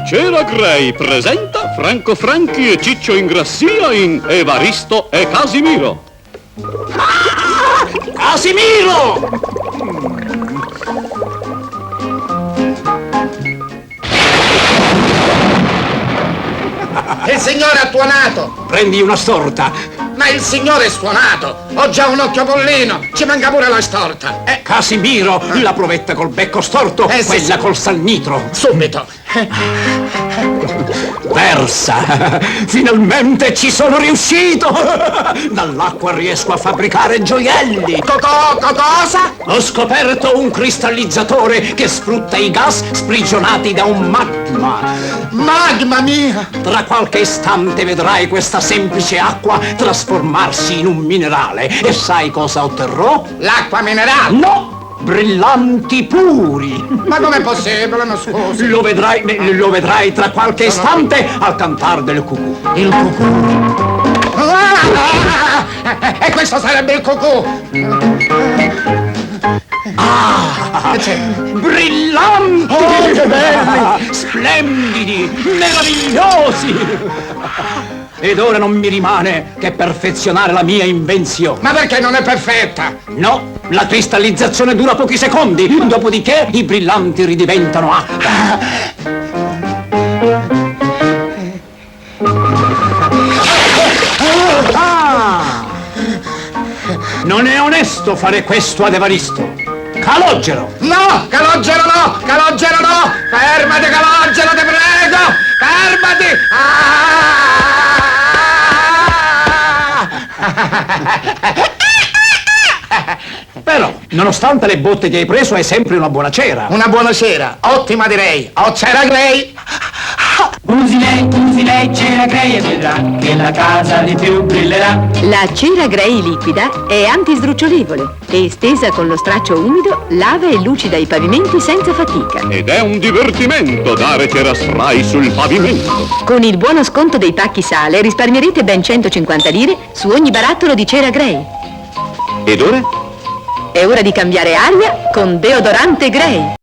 Cera Grey presenta Franco Franchi e Ciccio Ingrassia in Evaristo e Casimiro. Casimiro! Il signore ha tuonato! Prendi una storta. Ma il signore è suonato! Ho già un occhio pollino! Ci manca pure la storta! Casimiro, la provetta col becco storto, Sì, quella sì. col salnitro. Subito! Persa! Finalmente ci sono riuscito! Dall'acqua riesco a fabbricare gioielli! Cosa? Ho scoperto un cristallizzatore che sfrutta i gas sprigionati da un magma. Magma mia! Tra qualche istante vedrai questa semplice acqua trasformarsi in un minerale. E sai cosa otterrò? L'acqua minerale! No! Brillanti puri! Ma com'è possibile? No, scusi! Lo vedrai tra qualche istante al cantar del cucù. Il cucù. E questo sarebbe il cucù! Brillanti! Oh, che belli! Splendidi! Meravigliosi! Ed ora non mi rimane che perfezionare la mia invenzione. Ma perché non è perfetta? No, la cristallizzazione dura pochi secondi, dopodiché i brillanti ridiventano acqua. Non è onesto fare questo ad Evaristo. Calogero! No! Calogero no! Calogero no! Fermati, Calogero, ti prego! Fermati! Però, nonostante le botte che hai preso, hai sempre una buona cera. Una buona cera, ottima direi! O Cera Grey! Usi lei, Cera Grey e vedrà che la casa di più brillerà. La cera Grey liquida è antisdrucciolevole e stesa con lo straccio umido lava e lucida i pavimenti senza fatica. Ed è un divertimento dare cera spray sul pavimento. Con il buono sconto dei pacchi sale risparmierete ben 150 lire su ogni barattolo di cera Grey. Ed ora? È ora di cambiare aria con deodorante Grey.